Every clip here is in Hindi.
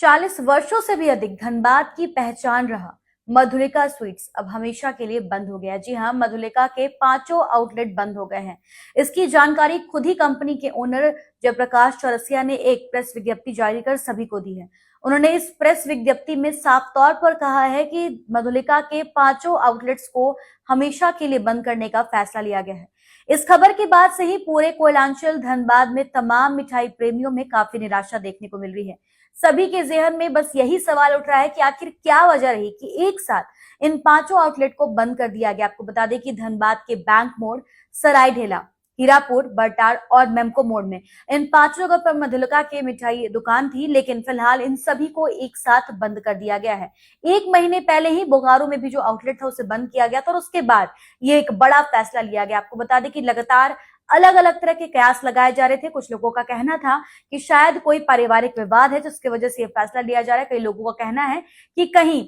40 वर्षों से भी अधिक धनबाद की पहचान रहा मधुलिका स्वीट्स अब हमेशा के लिए बंद हो गया। जी हां, मधुलिका के पांचों आउटलेट बंद हो गए हैं। इसकी जानकारी खुद ही कंपनी के ओनर जयप्रकाश चौरसिया ने एक प्रेस विज्ञप्ति जारी कर सभी को दी है। उन्होंने इस प्रेस विज्ञप्ति में साफ तौर पर कहा है कि मधुलिका के पांचों आउटलेट्स को हमेशा के लिए बंद करने का फैसला लिया गया है। इस खबर के बाद से ही पूरे कोयलांचल धनबाद में तमाम मिठाई प्रेमियों में काफी निराशा देखने को मिल रही है। सभी के जेहन में बस यही सवाल उठ रहा है कि आखिर क्या वजह रही कि एक साथ इन पांचों आउटलेट को बंद कर दिया गया। आपको बता दें कि धनबाद के बैंक मोड़, सरायढेला, हीरापुर, बरटार और मेमको मोड़ में इन पांचों जगह पर मधुलिका के मिठाई दुकान थी, लेकिन फिलहाल इन सभी को एक साथ बंद कर दिया गया है। एक महीने पहले ही बोकारो में भी जो आउटलेट था उसे बंद किया गया था और उसके बाद ये एक बड़ा फैसला लिया गया। आपको बता दें कि लगातार अलग अलग तरह के कयास लगाए जा रहे थे। कुछ लोगों का कहना था कि शायद कोई पारिवारिक विवाद है जिसकी वजह से यह फैसला लिया जा रहा है। कई लोगों का कहना है कि कहीं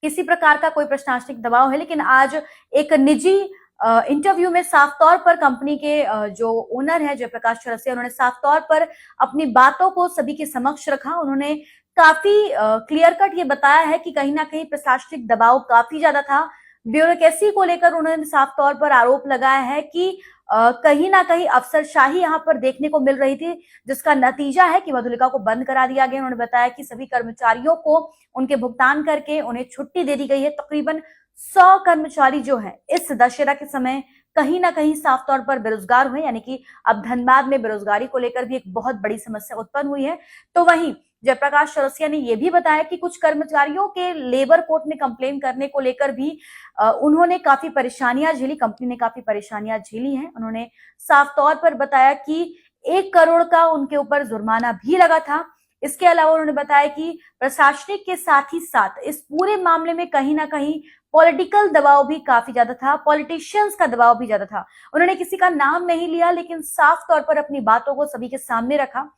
किसी प्रकार का कोई प्रशासनिक दबाव है, लेकिन आज एक निजी इंटरव्यू में साफ तौर पर कंपनी के जो ओनर है जयप्रकाश चौरसिया, उन्होंने साफ तौर पर अपनी बातों को सभी के समक्ष रखा। उन्होंने काफी क्लियर कट ये बताया है कि कहीं ना कहीं प्रशासनिक दबाव काफी ज्यादा था। ब्यूरोक्रेसी को लेकर उन्होंने साफ तौर पर आरोप लगाया है कि कहीं ना कहीं अफसरशाही यहाँ पर देखने को मिल रही थी, जिसका नतीजा है कि मधुलिका को बंद करा दिया गया। उन्होंने बताया कि सभी कर्मचारियों को उनके भुगतान करके उन्हें छुट्टी दे दी गई है। तकरीबन 100 कर्मचारी जो है इस दशहरा के समय कहीं ना कहीं साफ तौर पर बेरोजगार हुए, यानी कि अब धनबाद में बेरोजगारी को लेकर भी एक बहुत बड़ी समस्या उत्पन्न हुई है। तो वहीं जयप्रकाश चौरसिया ने यह भी बताया कि कुछ कर्मचारियों के लेबर कोर्ट में कंप्लेन करने को लेकर भी उन्होंने काफी परेशानियां झेली, कंपनी ने काफी परेशानियां झेली हैं। उन्होंने साफ तौर पर बताया कि 1 करोड़ का उनके ऊपर जुर्माना भी लगा था। इसके अलावा उन्होंने बताया कि प्रशासनिक के साथ ही साथ इस पूरे मामले में कहीं ना कहीं पॉलिटिकल दबाव भी काफी ज्यादा था, पॉलिटिशियंस का दबाव भी ज्यादा था। उन्होंने किसी का नाम नहीं लिया, लेकिन साफ तौर पर अपनी बातों को सभी के सामने रखा।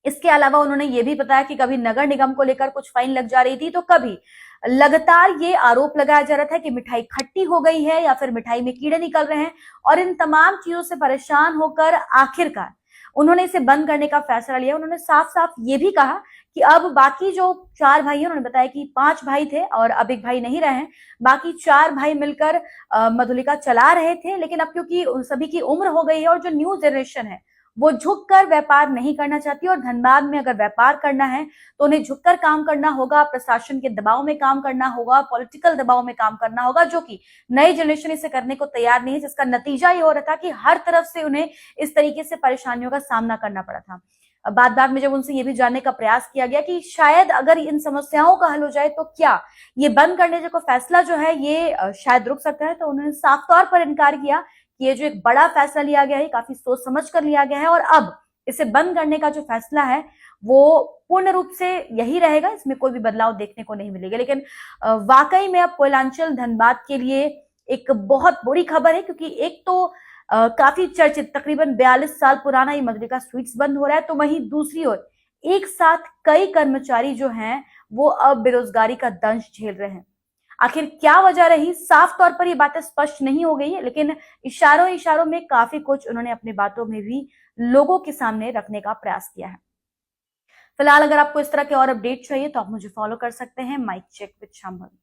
इसके अलावा उन्होंने ये भी बताया कि कभी नगर निगम को लेकर कुछ फाइन लग जा रही थी, तो कभी लगातार ये आरोप लगाया जा रहा था कि मिठाई खट्टी हो गई है या फिर मिठाई में कीड़े निकल रहे हैं। और इन तमाम चीजों से परेशान होकर आखिरकार उन्होंने इसे बंद करने का फैसला लिया। उन्होंने साफ साफ ये भी कहा कि अब बाकी जो 4 भाई हैं, उन्होंने बताया कि 5 भाई थे और अब 1 भाई नहीं रहे हैं, बाकी 4 भाई मिलकर मधुलिका चला रहे थे। लेकिन अब क्योंकि सभी की उम्र हो गई है और जो न्यू जनरेशन है वो झुककर व्यापार नहीं करना चाहती, और धनबाद में अगर व्यापार करना है तो उन्हें झुककर काम करना होगा, प्रशासन के दबाव में काम करना होगा, पॉलिटिकल दबाव में काम करना होगा, जो कि नई जनरेशन इसे करने को तैयार नहीं है, जिसका नतीजा ये हो रहा था कि हर तरफ से उन्हें इस तरीके से परेशानियों का सामना करना पड़ा था। बात में जब उनसे ये भी जानने का प्रयास किया गया कि शायद अगर इन समस्याओं का हल हो जाए तो क्या ये बंद करने का फैसला जो है ये शायद रुक सकता है, तो उन्होंने साफ तौर पर इनकार किया कि ये जो एक बड़ा फैसला लिया गया है काफी सोच समझ कर लिया गया है और अब इसे बंद करने का जो फैसला है वो पूर्ण रूप से यही रहेगा, इसमें कोई भी बदलाव देखने को नहीं मिलेगा। लेकिन वाकई में अब कोयलांचल धनबाद के लिए एक बहुत बुरी खबर है, क्योंकि एक तो काफी चर्चित तकरीबन 42 साल पुराना ये मधुलिका स्वीट्स बंद हो रहा है, तो वहीं दूसरी ओर एक साथ कई कर्मचारी जो हैं वो अब बेरोजगारी का दंश झेल रहे हैं। आखिर क्या वजह रही, साफ तौर पर ये बातें स्पष्ट नहीं हो गई है, लेकिन इशारों इशारों में काफी कुछ उन्होंने अपनी बातों में भी लोगों के सामने रखने का प्रयास किया है। फिलहाल अगर आपको इस तरह के और अपडेट चाहिए तो आप मुझे फॉलो कर सकते हैं माइक चेक विद शांभवी।